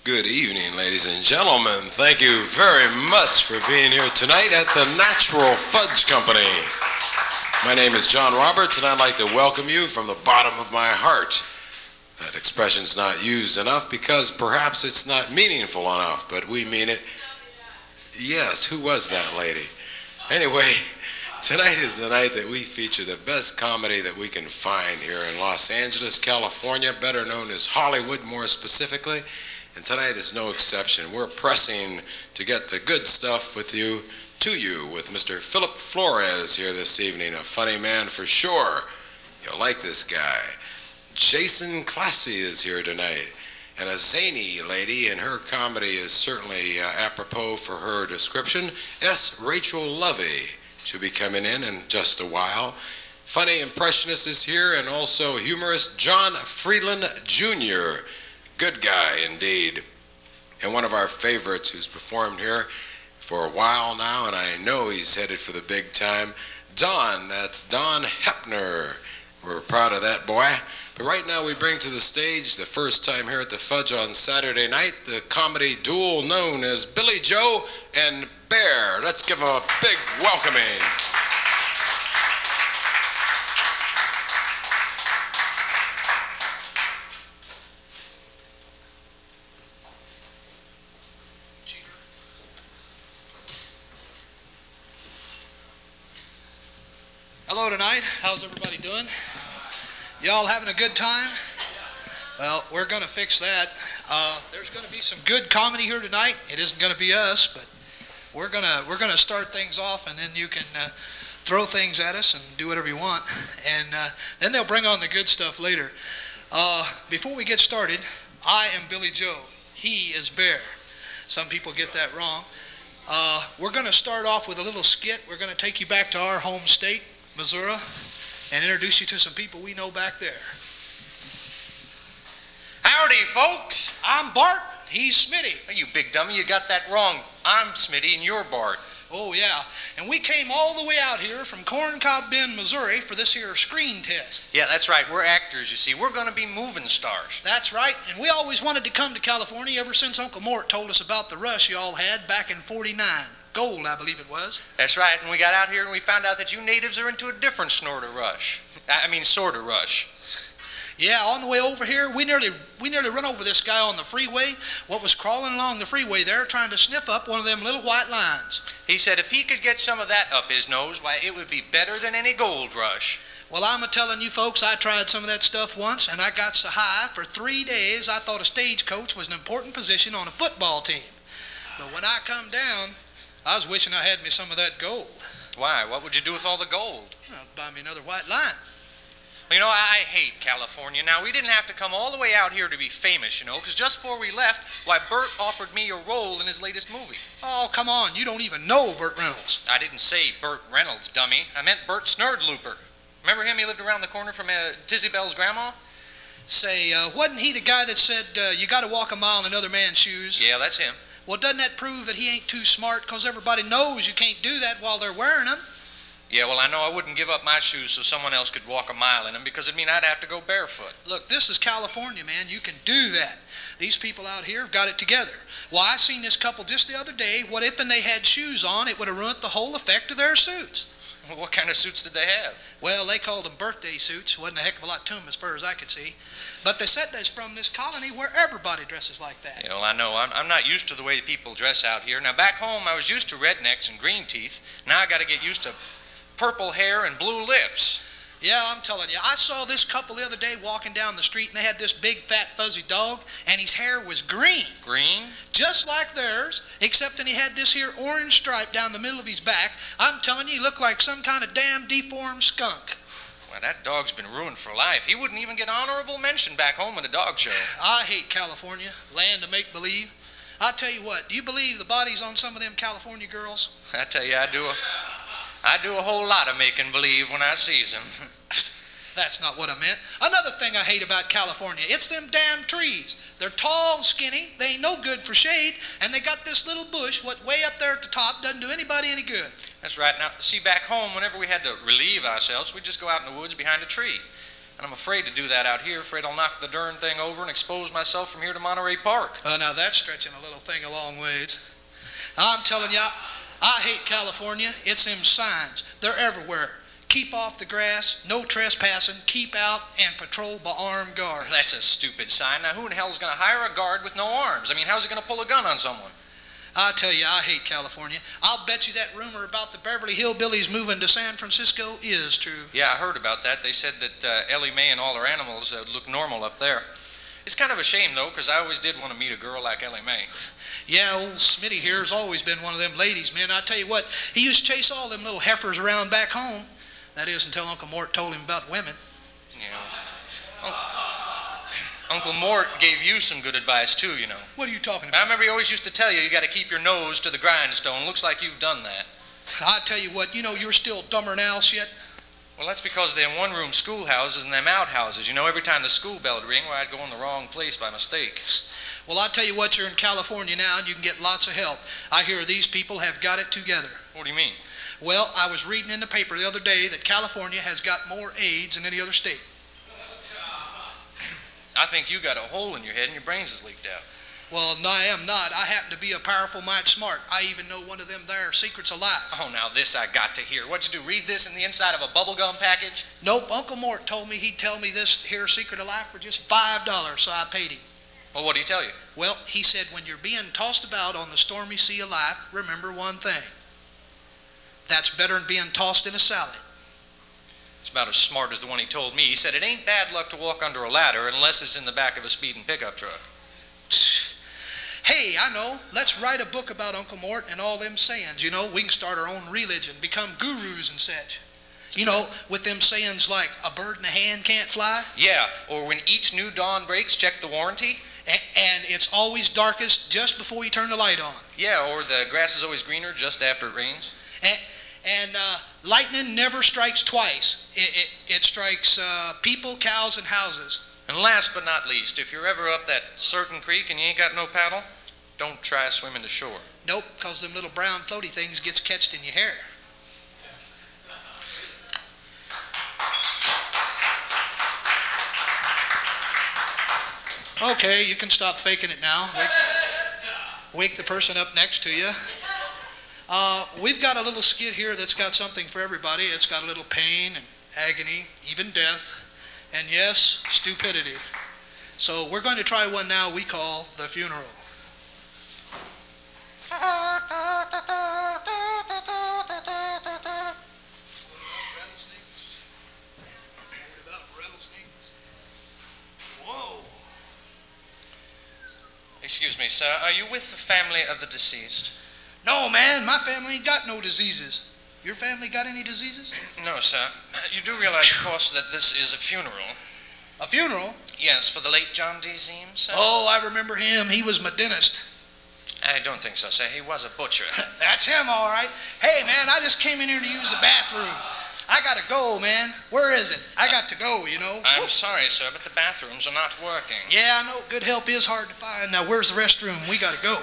Good evening, ladies and gentlemen. Thank you very much for being here tonight at the Natural Fudge Company. My name is John Roberts, and I'd like to welcome you from the bottom of my heart. That expression's not used enough because perhaps it's not meaningful enough, but we mean it. Yes, who was that lady? Anyway, tonight is the night that we feature the best comedy that we can find here in Los Angeles, California, better known as Hollywood more specifically. And tonight is no exception. We're pressing to get the good stuff to you with Mr. Philip Flores here this evening, a funny man for sure. You'll like this guy. Jason Classy is here tonight, and a zany lady, and her comedy is certainly apropos for her description. S. Rachel Lovey should be coming in just a while. Funny impressionist is here, and also humorist John Freeland Jr., good guy indeed, and one of our favorites who's performed here for a while now, and I know he's headed for the big time. That's Don Hepner. We're proud of that boy. But right now we bring to the stage, the first time here at the Fudge on Saturday night, the comedy duo known as Billy Joe and Bear. Let's give them a big welcoming. Hello tonight. How's everybody doing? Y'all having a good time? Well, we're going to fix that. There's going to be some good comedy here tonight. It isn't going to be us, but we're going to start things off, and then you can throw things at us and do whatever you want, and then they'll bring on the good stuff later. Before we get started, I am Billy Joe. He is Bear. Some people get that wrong. We're going to start off with a little skit. We're going to take you back to our home state, Missouri, and introduce you to some people we know back there. Howdy, folks. I'm Bart. He's Smitty. Oh, you big dummy, you got that wrong. I'm Smitty and you're Bart. Oh, yeah. And we came all the way out here from Corn Cob Bend, Missouri for this here screen test. Yeah, that's right. We're actors, you see. We're going to be moving stars. That's right. And we always wanted to come to California ever since Uncle Mort told us about the rush y'all had back in '49. Gold, I believe it was. That's right, and we got out here and we found out that you natives are into a different sort of rush. Yeah, on the way over here, we nearly run over this guy on the freeway, what was crawling along the freeway there trying to sniff up one of them little white lines. He said if he could get some of that up his nose, why, it would be better than any gold rush. Well, I'm a-telling you folks, I tried some of that stuff once, and I got so high for 3 days I thought a stagecoach was an important position on a football team. But when I come down, I was wishing I had me some of that gold. Why? What would you do with all the gold? Well, buy me another white line. Well, you know, I hate California. Now, we didn't have to come all the way out here to be famous, you know, because just before we left, why, Burt offered me a role in his latest movie. Oh, come on. You don't even know Burt Reynolds. I didn't say Burt Reynolds, dummy. I meant Burt Snurdlooper. Remember him? He lived around the corner from Tizzy Bell's grandma? Say, wasn't he the guy that said, you got to walk a mile in another man's shoes? Yeah, that's him. Well, doesn't that prove that he ain't too smart because everybody knows you can't do that while they're wearing them? Yeah, well, I know I wouldn't give up my shoes so someone else could walk a mile in them because it'd mean I'd have to go barefoot. Look, this is California, man. You can do that. These people out here have got it together. Why, I seen this couple just the other day. What if they had shoes on? It would have ruined the whole effect of their suits. Well, what kind of suits did they have? Well, they called them birthday suits. Wasn't a heck of a lot to them as far as I could see. But they said that's from this colony where everybody dresses like that. Yeah, well, I know. I'm not used to the way people dress out here. Now, back home, I was used to rednecks and green teeth. Now I got to get used to purple hair and blue lips. Yeah, I'm telling you. I saw this couple the other day walking down the street, and they had this big, fat, fuzzy dog, and his hair was green. Green? Just like theirs, except that he had this here orange stripe down the middle of his back. I'm telling you, he looked like some kind of damn deformed skunk. Well, that dog's been ruined for life. He wouldn't even get honorable mention back home in a dog show. I hate California, land of make-believe. I tell you what, do you believe the bodies on some of them California girls? I tell you, I do a whole lot of making believe when I sees them. That's not what I meant. Another thing I hate about California, it's them damn trees. They're tall and skinny, they ain't no good for shade, and they got this little bush what way up there at the top doesn't do anybody any good. That's right. Now, see, back home, whenever we had to relieve ourselves, we'd just go out in the woods behind a tree. And I'm afraid to do that out here, afraid I'll knock the darn thing over and expose myself from here to Monterey Park. Now that's stretching a little thing a long ways. I'm telling you, I hate California. It's them signs. They're everywhere. Keep off the grass, no trespassing, keep out, and patrol by armed guards. That's a stupid sign. Now, who in hell is going to hire a guard with no arms? I mean, how's he going to pull a gun on someone? I tell you, I hate California. I'll bet you that rumor about the Beverly Hillbillies moving to San Francisco is true. Yeah, I heard about that. They said that Ellie Mae and all her animals look normal up there. It's kind of a shame, though, because I always did want to meet a girl like Ellie Mae. Yeah, old Smitty here has always been one of them ladies, man. I tell you what, he used to chase all them little heifers around back home. That is until Uncle Mort told him about women. Yeah. Uncle Mort gave you some good advice, too, you know. What are you talking about? I remember he always used to tell you got to keep your nose to the grindstone. Looks like you've done that. I tell you what, you're still dumber than Alice yet. Well, that's because they're one-room schoolhouses and them outhouses. You know, every time the school bell would ring, I'd go in the wrong place by mistake. Well, I tell you what, you're in California now, and you can get lots of help. I hear these people have got it together. What do you mean? Well, I was reading in the paper the other day that California has got more AIDS than any other state. I think you got a hole in your head and your brains is leaked out. Well, no, I am not. I happen to be a powerful might smart. I even know one of them there secrets of life. Oh, now this I got to hear. What'd you do, read this in the inside of a bubblegum package? Nope, Uncle Mort told me he'd tell me this here secret of life for just $5, so I paid him. Well, what did he tell you? Well, he said when you're being tossed about on the stormy sea of life, remember one thing. That's better than being tossed in a salad. It's about as smart as the one he told me. He said it ain't bad luck to walk under a ladder unless it's in the back of a speeding pickup truck. Hey, I know. Let's write a book about Uncle Mort and all them sayings. We can start our own religion, become gurus and such. With them sayings like, a bird in the hand can't fly. Yeah, or when each new dawn breaks, check the warranty. And it's always darkest just before you turn the light on. Yeah, or the grass is always greener just after it rains. And lightning never strikes twice. It strikes people, cows, and houses. And last but not least, if you're ever up that certain creek and you ain't got no paddle, don't try swimming to shore. Nope, because them little brown floaty things gets catched in your hair. Okay, you can stop faking it now. Wake the person up next to you. We've got a little skit here that's got something for everybody. It's got a little pain and agony, even death, and yes, stupidity. So we're going to try one now we call The Funeral. Whoa. Excuse me, sir. Are you with the family of the deceased? No, man, my family ain't got no diseases. Your family got any diseases? No, sir. You do realize, of course, that this is a funeral. A funeral? Yes, for the late John D. Zeem, sir. Oh, I remember him. He was my dentist. I don't think so, sir. He was a butcher. That's him, all right. Hey, man, I just came in here to use the bathroom. I got to go, man. Where is it? I got to go, I'm sorry, sir, but the bathrooms are not working. Yeah, I know. Good help is hard to find. Now, where's the restroom? We got to go.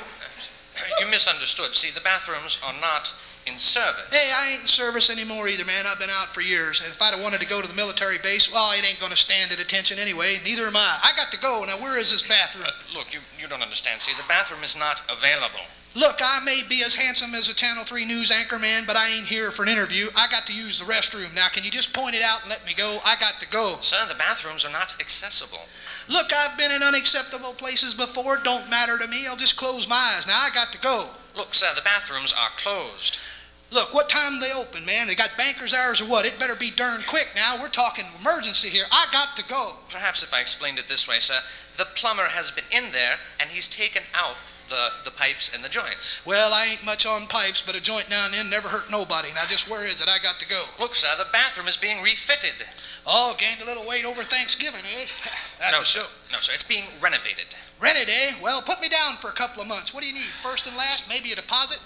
You misunderstood. See, the bathrooms are not in service. Hey, I ain't in service anymore either, man. I've been out for years. And if I'd have wanted to go to the military base, well, it ain't going to stand at attention anyway. Neither am I. I got to go. Now, where is this bathroom? Look, you don't understand. See, the bathroom is not available. Look, I may be as handsome as a Channel 3 news anchor man, but I ain't here for an interview. I got to use the restroom. Now, can you just point it out and let me go? I got to go. Sir, the bathrooms are not accessible. Look, I've been in unacceptable places before. It don't matter to me. I'll just close my eyes. Now, I got to go. Look, sir, the bathrooms are closed. Look, what time they open, man? They got banker's hours or what? It better be darn quick now. We're talking emergency here. I got to go. Perhaps if I explained it this way, sir, the plumber has been in there and he's taken out the pipes and the joints. Well, I ain't much on pipes, but a joint now and then never hurt nobody. Now, just where is it? I got to go. Look, sir, the bathroom is being refitted. Oh, gained a little weight over Thanksgiving, eh? No, sir. No, sir. It's being renovated. Rented, eh? Well, put me down for a couple of months. What do you need? First and last? Maybe a deposit?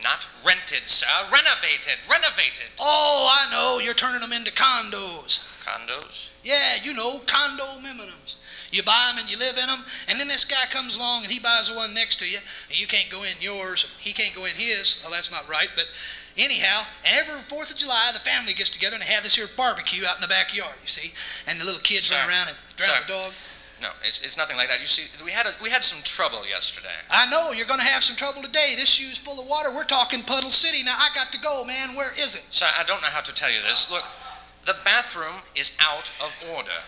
Not rented, sir. Renovated. Renovated. Oh, I know. You're turning them into condos. Condos? Yeah, condo minimums. You buy them and you live in them, and then this guy comes along and he buys the one next to you, and you can't go in yours, he can't go in his. Well, that's not right, but anyhow, every 4th of July, the family gets together and they have this here barbecue out in the backyard, you see, and the little kids run around and drown the dog. No, it's nothing like that. You see, we had some trouble yesterday. I know, you're going to have some trouble today. This shoe's full of water. We're talking Puddle City. Now, I got to go, man. Where is it? Sir, I don't know how to tell you this. Look, the bathroom is out of order.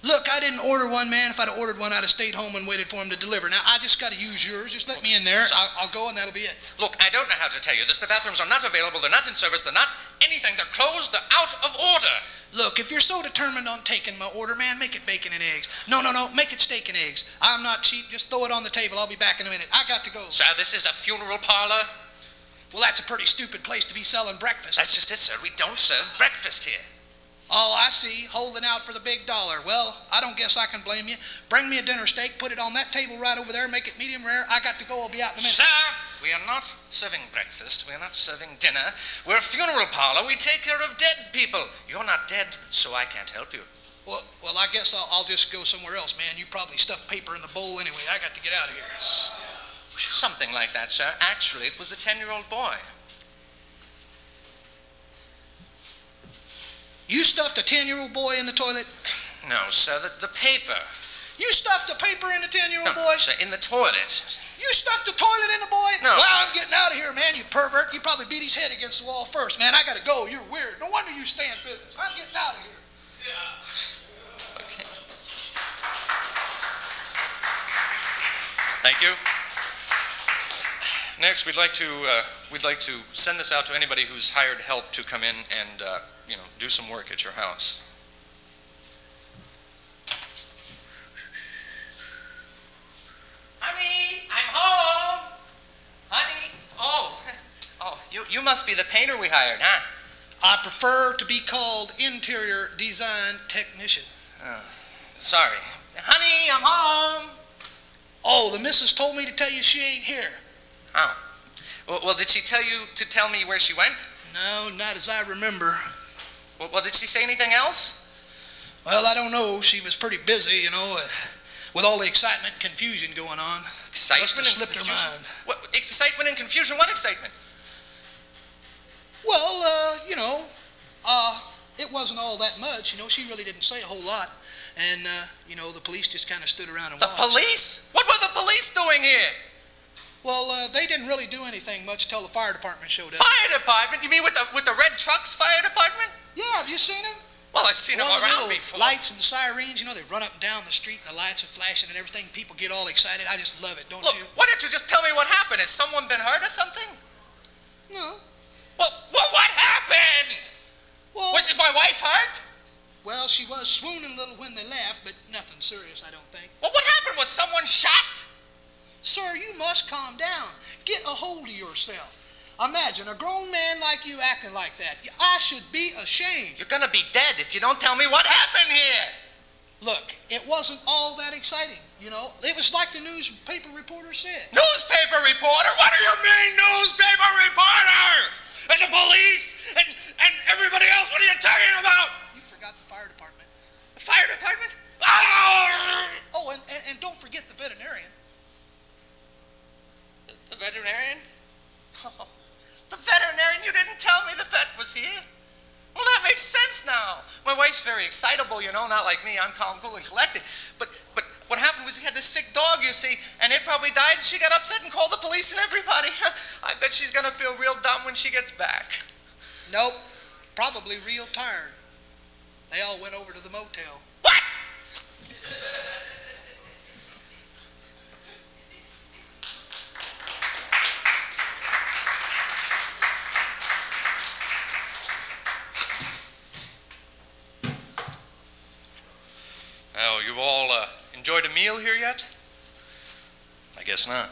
Look, I didn't order one, man. If I'd have ordered one, I'd have stayed home and waited for him to deliver. Now, I just got to use yours. Just let me in there. I'll go, and that'll be it. Look, I don't know how to tell you this. The bathrooms are not available. They're not in service. They're not anything. They're closed. They're out of order. Look, if you're so determined on taking my order, man, make it bacon and eggs. No, make it steak and eggs. I'm not cheap. Just throw it on the table. I'll be back in a minute. I got to go. Sir, this is a funeral parlor. Well, that's a pretty stupid place to be selling breakfast. That's just it, sir. We don't serve breakfast here. Oh, I see. Holding out for the big dollar. Well, I don't guess I can blame you. Bring me a dinner steak, put it on that table right over there, make it medium rare. I got to go. I'll be out in a minute. Sir, we are not serving breakfast. We are not serving dinner. We're a funeral parlor. We take care of dead people. You're not dead, so I can't help you. Well, I guess I'll just go somewhere else, man. You probably stuffed paper in the bowl anyway. I got to get out of here. Something like that, sir. Actually, it was a 10-year-old boy. You stuffed a 10-year-old boy in the toilet? No, sir, the paper. You stuffed the paper in the 10-year-old boy? No, sir, in the toilet. You stuffed the toilet in the boy? No. Well, I'm getting out of here, man, you pervert. You probably beat his head against the wall first. Man, I got to go. You're weird. No wonder you stay in business. I'm getting out of here. Okay. Thank you. Next, we'd like to send this out to anybody who's hired help to come in and do some work at your house. Honey, I'm home. Honey, you must be the painter we hired, huh? I prefer to be called interior design technician. Sorry. Honey, I'm home. Oh, the missus told me to tell you she ain't here. Oh. Well, did she tell you to tell me where she went? No, not as I remember. Well, did she say anything else? Well, I don't know. She was pretty busy, with all the excitement and confusion going on. Excitement Must have and slipped her confusion? mind. What, excitement and confusion? What excitement? Well, it wasn't all that much. She really didn't say a whole lot. And, the police just kind of stood around and watched. The police? What were the police doing here? Well, they didn't really do anything much till the fire department showed up. Fire department? You mean with the red trucks fire department? Yeah, have you seen them? Well, I've seen them around the before. Lights and sirens, they run up and down the street and the lights are flashing and everything. People get all excited. I just love it, don't Look, you? why don't you just tell me what happened? Has someone been hurt or something? No. Well, what happened? Well, Was my wife hurt? Well, she was swooning a little when they left, but nothing serious, I don't think. Well, what happened? Was someone shot? Sir, you must calm down. Get a hold of yourself. Imagine a grown man like you acting like that. I should be ashamed. You're gonna be dead if you don't tell me what happened here. Look, it wasn't all that exciting, It was like the newspaper reporter said. Newspaper reporter? What do you mean, newspaper reporter? And the police and everybody else? What are you talking about? You forgot the fire department. The fire department? Oh, and don't forget the veterinarian. The veterinarian? Oh, the veterinarian? You didn't tell me the vet was here. Well, that makes sense now. My wife's very excitable, not like me. I'm calm, cool, and collected. But what happened was we had this sick dog, you see, and it probably died, and she got upset and called the police and everybody. I bet she's gonna feel real dumb when she gets back. Nope, probably real tired. They all went over to the motel. What? Oh, you've all enjoyed a meal here yet? I guess not.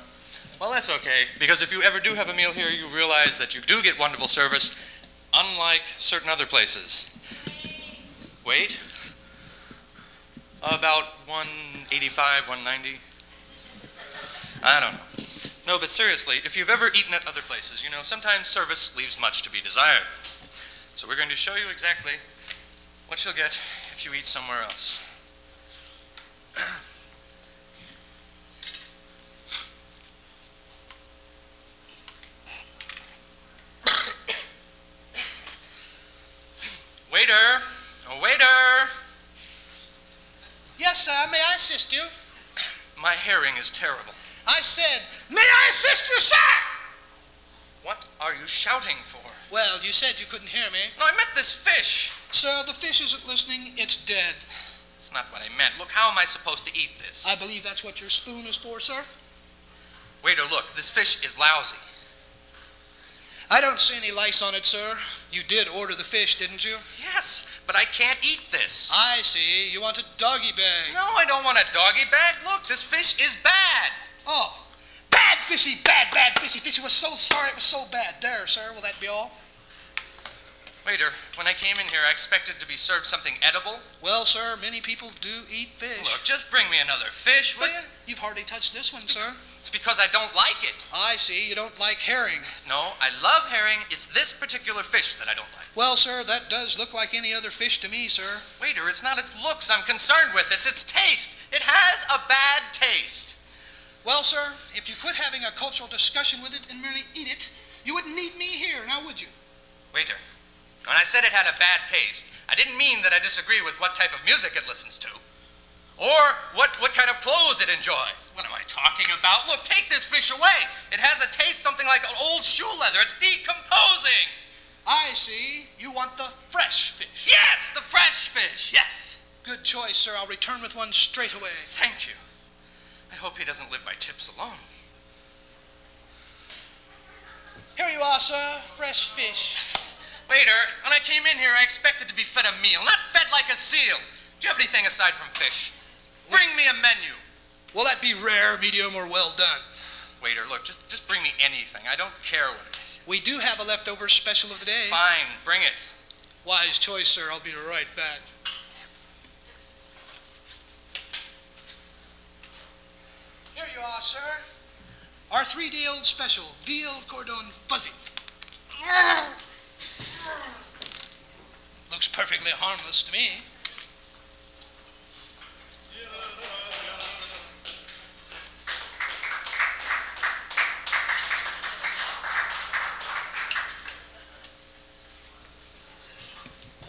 Well, that's okay, because if you ever do have a meal here, you realize that you do get wonderful service, unlike certain other places. Wait. About 185, 190. I don't know. No, but seriously, if you've ever eaten at other places, sometimes service leaves much to be desired. So we're going to show you exactly what you'll get if you eat somewhere else. Waiter! Oh, waiter! Yes, sir. May I assist you? My hearing is terrible. I said, may I assist you, sir? What are you shouting for? Well, you said you couldn't hear me. No, I meant this fish. Sir, the fish isn't listening. It's dead. That's not what I meant. Look, how am I supposed to eat this? I believe that's what your spoon is for, sir. Waiter, look, this fish is lousy. I don't see any lice on it, sir. You did order the fish, didn't you? Yes, but I can't eat this. I see. You want a doggy bag. No, I don't want a doggy bag. Look, this fish is bad. Oh, bad fishy, bad fishy. Fishy was so sorry it was so bad. There, sir. Will that be all? Waiter, when I came in here, I expected to be served something edible. Well, sir, many people do eat fish. Look, just bring me another fish, will But you? you've hardly touched this one, sir. It's because I don't like it. I see. You don't like herring. No, I love herring. It's this particular fish that I don't like. Well, sir, that does look like any other fish to me, sir. Waiter, it's not its looks I'm concerned with. It's its taste. It has a bad taste. Well, sir, if you quit having a cultural discussion with it and merely eat it, you wouldn't need me here, now would you? Waiter, when I said it had a bad taste, I didn't mean that I disagree with what type of music it listens to. Or what kind of clothes it enjoys. What am I talking about? Look, take this fish away. It has a taste something like old shoe leather. It's decomposing. I see. You want the fresh fish. Yes, the fresh fish, yes. Good choice, sir. I'll return with one straight away. Thank you. I hope he doesn't live by tips alone. Here you are, sir. Fresh fish. Waiter, when I came in here, I expected to be fed a meal, not fed like a seal. Do you have anything aside from fish? Bring me a menu. Will that be rare, medium, or well done? Waiter, look, just bring me anything. I don't care what it is. We do have a leftover special of the day. Fine, bring it. Wise choice, sir. I'll be right back. Here you are, sir. Our 3-day-old special, veal cordon fuzzy. Looks perfectly harmless to me.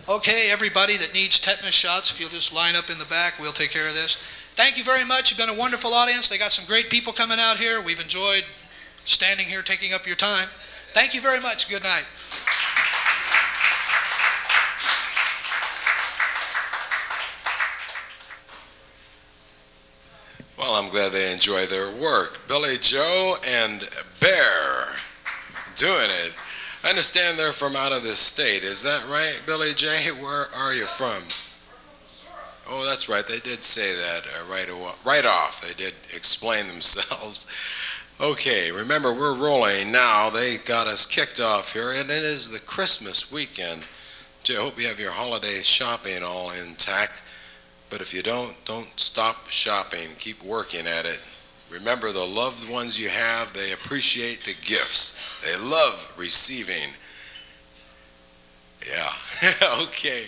Okay, everybody that needs tetanus shots, if you'll just line up in the back, we'll take care of this. Thank you very much. You've been a wonderful audience. They got some great people coming out here. We've enjoyed standing here, taking up your time. Thank you very much. Good night. Well, I'm glad they enjoy their work. Billy Joe and Bear doing it. I understand they're from out of this state. Is that right, Billy J? Where are you from? Oh, that's right. They did say that right off. They did explain themselves. Okay, remember, we're rolling now. They got us kicked off here, and it is the Christmas weekend. I hope you have your holiday shopping all intact. But if you don't stop shopping. Keep working at it. Remember, the loved ones you have, they appreciate the gifts. They love receiving. Yeah, okay.